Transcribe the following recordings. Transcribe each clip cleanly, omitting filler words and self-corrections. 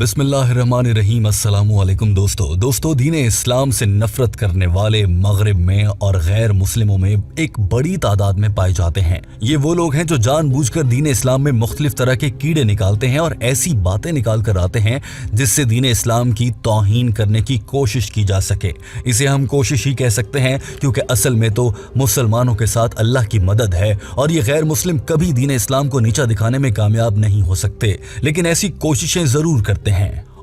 बिस्मिल्लाहिर्रहमानिर्रहीम। अस्सलामु अलैकुम दोस्तों दीन इस्लाम से नफरत करने वाले मगरिब में और गैर मुस्लिमों में एक बड़ी तादाद में पाए जाते हैं। ये वो लोग हैं जो जानबूझकर दीन इस्लाम में मुख्तलिफ तरह के कीड़े निकालते हैं और ऐसी बातें निकाल कर आते हैं जिससे दीन इस्लाम की तौहीन करने की कोशिश की जा सके। इसे हम कोशिश ही कह सकते हैं क्योंकि असल में तो मुसलमानों के साथ अल्लाह की मदद है और ये गैर मुस्लिम कभी दीन इस्लाम को नीचा दिखाने में कामयाब नहीं हो सकते, लेकिन ऐसी कोशिशें जरूर करते हैं।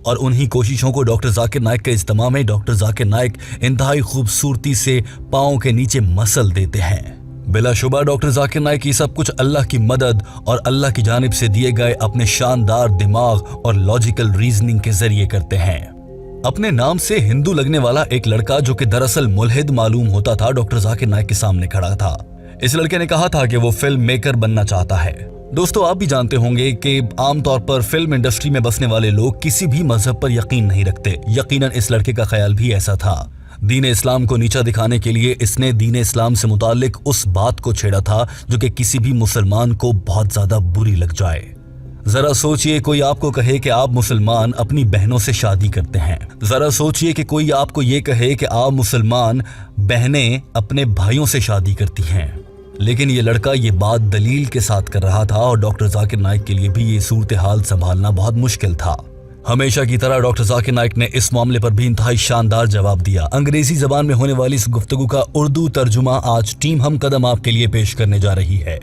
और उन्हीं कोशिशों को डॉक्टर जाकिर नाइक के इज्तिमा में डॉक्टर जाकिर नाइक इंतहाई खूबसूरती से पाँव के नीचे मसल देते हैं। बिलाशुबा डॉक्टर जाकिर नाइक ये सब कुछ अल्लाह की मदद और अल्लाह की जानिब से दिए गए अपने शानदार दिमाग और लॉजिकल रीजनिंग के जरिए करते हैं। अपने नाम से हिंदू लगने वाला एक लड़का जो कि दरअसल मुल्हिद मालूम होता था, डॉक्टर जाकिर नाइक के सामने खड़ा था। इस लड़के ने कहा था कि वो फिल्म मेकर बनना चाहता है। दोस्तों, आप भी जानते होंगे कि आमतौर पर फिल्म इंडस्ट्री में बसने वाले लोग किसी भी मजहब पर यकीन नहीं रखते। यकीनन इस लड़के का ख्याल भी ऐसा था। दीन इस्लाम को नीचा दिखाने के लिए इसने दीन इस्लाम से मुतालिक उस बात को छेड़ा था जो कि किसी भी मुसलमान को बहुत ज्यादा बुरी लग जाए। जरा सोचिए, कोई आपको कहे कि आप मुसलमान अपनी बहनों से शादी करते हैं। जरा सोचिए कि कोई आपको ये कहे कि आप मुसलमान बहनें अपने भाइयों से शादी करती हैं। लेकिन ये लड़का ये बात दलील के साथ कर रहा था और डॉक्टर जाकिर नाइक के लिए भी ये सूरत हाल संभालना बहुत मुश्किल था। हमेशा की तरह डॉक्टर जाकिर नाइक ने इस मामले पर भी इंतहाई शानदार जवाब दिया। अंग्रेजी जबान में होने वाली इस गुफ्तगू का उर्दू तर्जुमा आज टीम हम कदम आपके लिए पेश करने जा रही है।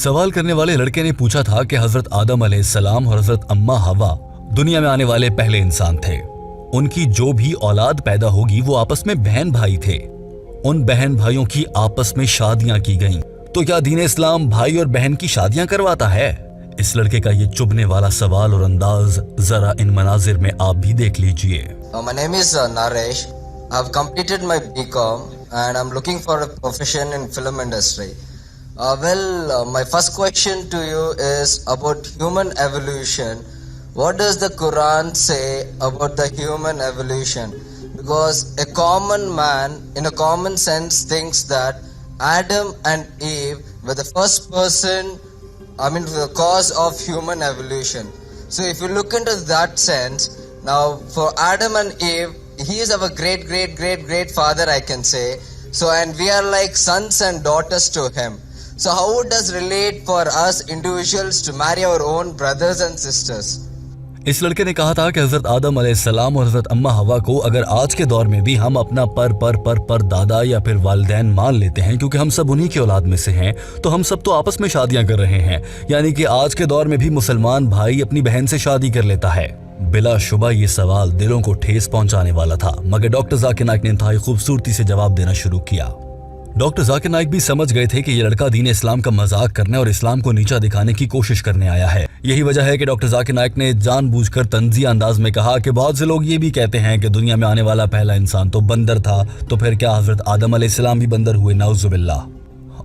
सवाल करने वाले लड़के ने पूछा था कि हजरत आदम अलैहिस्सलाम और हजरत अम्मा हवा दुनिया में आने वाले पहले इंसान थे। उनकी जो भी औलाद पैदा होगी वो आपस में बहन भाई थे। उन बहन भाइयों की आपस में शादियां की गईं। तो क्या दीन इस्लाम भाई और बहन की शादियां करवाता है? इस लड़के का ये चुभने वाला सवाल और अंदाज जरा इन मनाजिर में आप भी देख लीजिए। My name is Naresh. I've completed my BCom and I'm looking for a profession in film industry. My first question to you is about human evolution. What does the Quran say about the human evolution? Because a common man, in a common sense, thinks that Adam and Eve were the first person, the cause of human evolution. So if you look into that sense, now for Adam and Eve, he is our great father, I can say. So, and we are like sons and daughters to him. So how would does relate for us individuals to marry our own brothers and sisters? इस लड़के ने कहा था कि हजरत आदम अलैहिस्सलाम और हजरत अम्मा हवा को अगर आज के दौर में भी हम अपना पर दादा या फिर वालिदैन मान लेते हैं, क्योंकि हम सब उन्हीं की औलाद में से हैं, तो हम सब तो आपस में शादियां कर रहे हैं। यानी कि आज के दौर में भी मुसलमान भाई अपनी बहन से शादी कर लेता है। बिलाशुबा ये सवाल दिलों को ठेस पहुंचाने वाला था, मगर डॉक्टर जाकिर नाइक ने इंतहाई खूबसूरती से जवाब देना शुरू किया। डॉक्टर जाकिर नाइक भी समझ गए थे कि ये लड़का दीन इस्लाम का मजाक करने और इस्लाम को नीचा दिखाने की कोशिश करने आया है। यही वजह है कि डॉक्टर जाकिर नाइक ने जानबूझकर तंजिया अंदाज में कहा कि बहुत से लोग ये भी कहते हैं कि दुनिया में आने वाला पहला इंसान तो बंदर था, तो फिर क्या हजरत आदम अलैहिस्सलाम भी बंदर हुए? नाउजुबिल्लाह।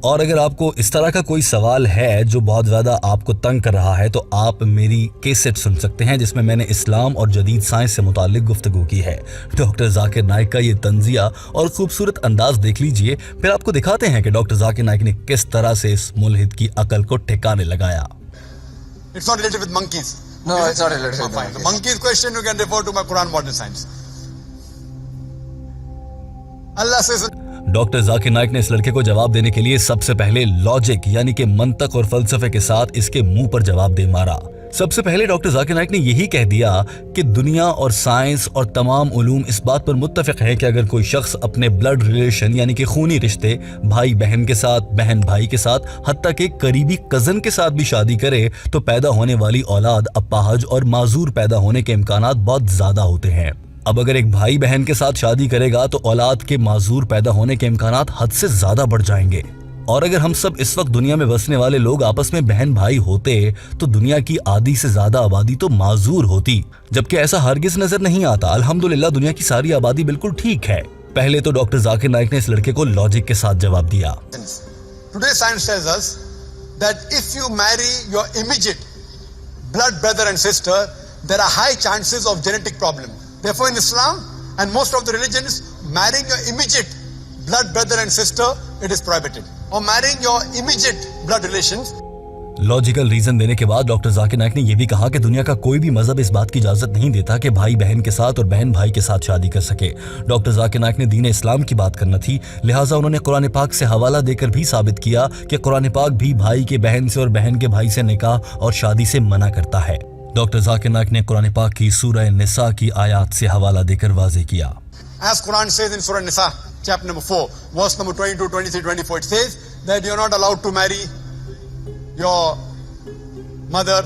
और अगर आपको इस तरह का कोई सवाल है जो बहुत ज़्यादा आपको तंग कर रहा है, तो आप मेरी कैसेट सुन सकते हैं जिसमें मैंने इस्लाम और जदीद साइंस से मुतालिक गुफ्तगू की है। डॉक्टर जाकिर नाइक का ये तंजिया और खूबसूरत अंदाज देख लीजिए, फिर आपको दिखाते हैं कि डॉक्टर जाकिर नाइक ने किस तरह से इस मुल्हिद की अकल को ठिकाने लगाया। It's not related with monkeys. No, it's not related with monkeys. The monkeys question you can refer to my Quran Modern Science. Allah says. Doctor Zakir Naik ने इस लड़के को जवाब देने के लिए सबसे पहले लॉजिक यानी कि मंतक और फलसफे के साथ इसके मुंह पर जवाब दे मारा। सबसे पहले डॉक्टर जाकिर नाइक ने यही कह दिया कि दुनिया और साइंस और तमाम उलूम इस बात पर मुत्तफिक है कि अगर कोई शख्स अपने ब्लड रिलेशन यानी कि खूनी रिश्ते भाई बहन के साथ, बहन भाई के साथ, हत्ता के करीबी कजन के साथ भी शादी करे तो पैदा होने वाली औलाद अपाहज और माजूर पैदा होने के इम्कानात बहुत ज्यादा होते हैं। अब अगर एक भाई बहन के साथ शादी करेगा तो औलाद के माजूर पैदा होने के इम्कानात हद से ज्यादा बढ़ जाएंगे। और अगर हम सब इस वक्त दुनिया में बसने वाले लोग आपस में बहन भाई होते तो दुनिया की आधी से ज्यादा आबादी तो माजूर होती, जबकि ऐसा हरगिज नजर नहीं आता। अल्हम्दुलिल्लाह दुनिया की सारी आबादी बिल्कुल ठीक है। पहले तो डॉक्टर जाकिर नाइक ने इस लड़के को लॉजिक के साथ जवाब दिया। Today science tells us that if you marry your immediate blood brother and sister, there are high chances of genetic problem. Therefore, in Islam and most of the religions, marrying your immediate blood brother and sister, it is prohibited. Or marrying your immediate blood relations. Logical reason देने के बाद doctor Zakir Naik ने यह भी कहा कि दुनिया का कोई भी मजहब इस बात की इजाजत नहीं देता कि भाई बहन के साथ और बहन भाई के साथ शादी कर सके। डॉक्टर जाकिर नाइक ने दीन इस्लाम की बात करना थी, लिहाजा उन्होंने कुरान पाक से हवाला देकर भी साबित किया कि कुरान पाक भी भाई के बहन से और बहन के भाई से निकाह और शादी से मना करता है। डॉक्टर जाकिर नाइक ने कुरान पाक की सूरह निसा की आयत से हवाला देकर वाज़ेह किया। As Quran says in Surah Nisa, chapter number 4, verse number 22, 23, 24, it says that you are not allowed to marry your mother,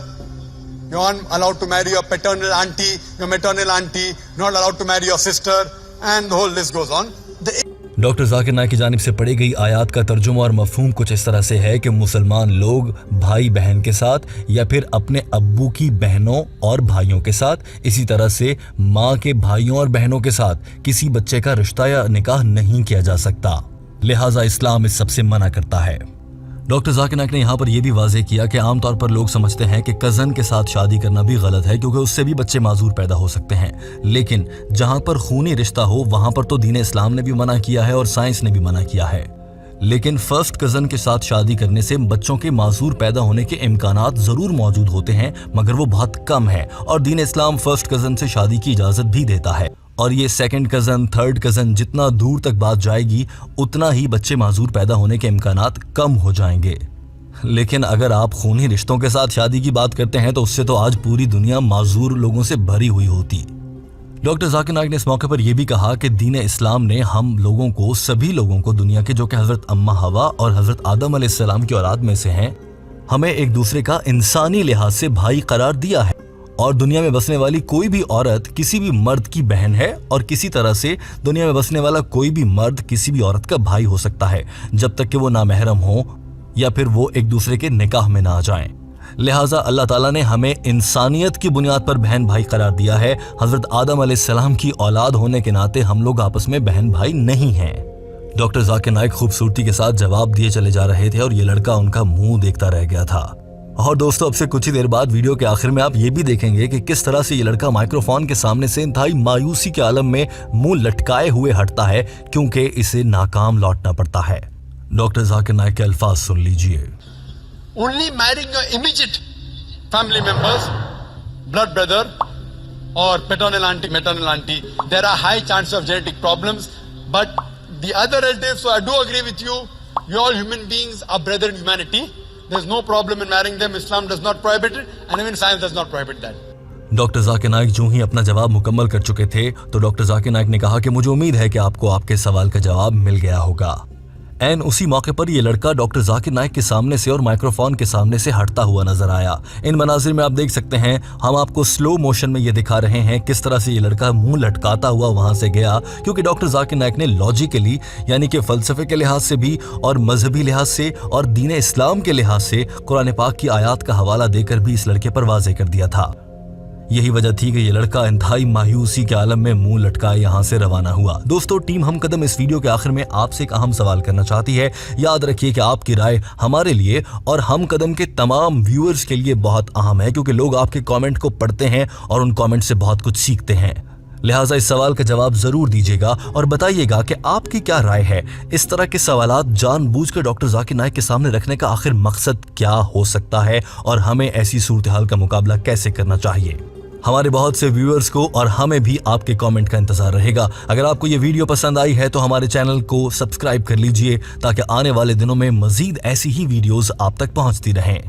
you are not allowed to marry your paternal auntie, your maternal auntie, not allowed to marry your sister, and the whole list goes on. Doctor Zakir Naik की जानिब से पढ़ी गई आयत का तर्जुमा और मफहूम कुछ इस तरह से है कि मुसलमान लोग भाई बहन के साथ या फिर अपने अब्बू की बहनों और भाइयों के साथ, इसी तरह से माँ के भाइयों और बहनों के साथ किसी बच्चे का रिश्ता या निकाह नहीं किया जा सकता, लिहाजा इस्लाम इस सबसे मना करता है। डॉक्टर जाकिर नाइक ने यहाँ पर यह भी वाज़ेह किया कि आमतौर पर लोग समझते हैं कि कज़न के साथ शादी करना भी गलत है क्योंकि उससे भी बच्चे माजूर पैदा हो सकते हैं, लेकिन जहाँ पर खूनी रिश्ता हो वहाँ पर तो दीन इस्लाम ने भी मना किया है और साइंस ने भी मना किया है। लेकिन फर्स्ट कज़न के साथ शादी करने से बच्चों के माजूर पैदा होने के इम्कानात ज़रूर मौजूद होते हैं, मगर वो बहुत कम है और दीन इस्लाम फर्स्ट कज़न से शादी की इजाज़त भी देता है। और ये सेकंड कज़न, थर्ड कज़न, जितना दूर तक बात जाएगी उतना ही बच्चे माजूर पैदा होने के इम्कानात कम हो जाएंगे। लेकिन अगर आप खूनी रिश्तों के साथ शादी की बात करते हैं तो उससे तो आज पूरी दुनिया माजूर लोगों से भरी हुई होती। डॉक्टर जाकिर नाइक ने इस मौके पर यह भी कहा कि दीन इस्लाम ने हम लोगों को, सभी लोगों को, दुनिया के जो कि हज़रत अम्मा हवा और हज़रत आदम अलैहिस्सलाम की औलाद में से हैं, हमें एक दूसरे का इंसानी लिहाज से भाई करार दिया है और दुनिया में बसने वाली कोई भी औरत किसी भी मर्द की बहन है और किसी तरह से दुनिया में बसने वाला कोई भी मर्द किसी भी औरत का भाई हो सकता है जब तक कि वो नामहरम हो या फिर वो एक दूसरे के निकाह में ना आ जाएं। लिहाजा अल्लाह ताला ने हमें इंसानियत की बुनियाद पर बहन भाई करार दिया है। हज़रत आदम अलैहिस्सलाम की औलाद होने के नाते हम लोग आपस में बहन भाई नहीं हैं। डॉक्टर जाकिर नाइक खूबसूरती के साथ जवाब दिए चले जा रहे थे और ये लड़का उनका मुंह देखता रह गया था। और दोस्तों, अब से कुछ ही देर बाद वीडियो के आखिर में आप ये भी देखेंगे कि किस तरह से ये लड़का माइक्रोफोन के सामने से इंतहाई मायूसी के आलम में मुंह लटकाए हुए हटता है क्योंकि इसे नाकाम लौटना पड़ता है। डॉक्टर जाकिर नाइक के अल्फाज सुन लीजिए। Only marrying your immediate family members, blood brother or paternal auntie, maternal auntie, there are high chances of genetic problems. But the other relatives, so I do agree with you, you all human beings are brother in humanity. There's no problem in marrying them. Islam does not prohibit it and even science does not prohibit that. Doctor Zakir Naik जो ही अपना जवाब मुकम्मल कर चुके थे तो doctor Zakir Naik ने कहा कि मुझे उम्मीद है कि आपको आपके सवाल का जवाब मिल गया होगा। एन उसी मौके पर ये लड़का डॉक्टर जाकिर नाइक के सामने से और माइक्रोफोन के सामने से हटता हुआ नजर आया। इन मनाजिर में आप देख सकते हैं, हम आपको स्लो मोशन में ये दिखा रहे हैं किस तरह से ये लड़का मुंह लटकाता हुआ वहां से गया, क्योंकि डॉक्टर जाकिर नाइक ने लॉजिकली यानी कि फलसफे के लिहाज से भी और मजहबी लिहाज से और दीन इस्लाम के लिहाज से कुरान पाक की आयत का हवाला देकर भी इस लड़के पर वाज़ेह कर दिया था। यही वजह थी कि ये लड़का इंतहाई मायूसी के आलम में मुंह लटकाए यहाँ से रवाना हुआ। दोस्तों, टीम हम कदम इस वीडियो के आखिर में आपसे एक अहम सवाल करना चाहती है। याद रखिए कि आपकी राय हमारे लिए और हम कदम के तमाम व्यूअर्स के लिए बहुत अहम है, क्योंकि लोग आपके कमेंट को पढ़ते हैं और उन कमेंट से बहुत कुछ सीखते हैं। लिहाजा इस सवाल का जवाब जरूर दीजिएगा और बताइएगा कि आपकी क्या राय है। इस तरह के सवालात जानबूझकर डॉक्टर जाकिर नाइक के सामने रखने का आखिर मकसद क्या हो सकता है और हमें ऐसी सूरत हाल का मुकाबला कैसे करना चाहिए। हमारे बहुत से व्यूअर्स को और हमें भी आपके कमेंट का इंतजार रहेगा। अगर आपको ये वीडियो पसंद आई है तो हमारे चैनल को सब्सक्राइब कर लीजिए ताकि आने वाले दिनों में मजीद ऐसी ही वीडियोस आप तक पहुंचती रहें।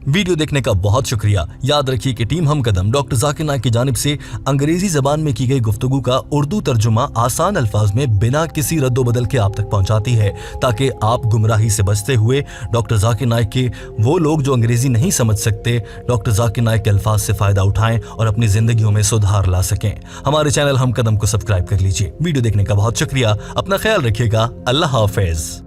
वीडियो देखने का बहुत शुक्रिया। याद रखिए कि टीम हम कदम डॉक्टर जाकिर नाइक की जानिब से अंग्रेजी जबान में की गई गुफ्तगू का उर्दू तर्जुमा आसान अल्फाज में बिना किसी रद्दोबदल के आप तक पहुंचाती है, ताकि आप गुमराही से बचते हुए डॉक्टर जाकिर नाइक के वो लोग जो अंग्रेजी नहीं समझ सकते डॉक्टर जाकिर नाइक के अल्फाज से फायदा उठाएं और अपनी जिंदगियों में सुधार ला सकें। हमारे चैनल हम कदम को सब्सक्राइब कर लीजिए। वीडियो देखने का बहुत शुक्रिया। अपना ख्याल रखिएगा। अल्लाह हाफिज।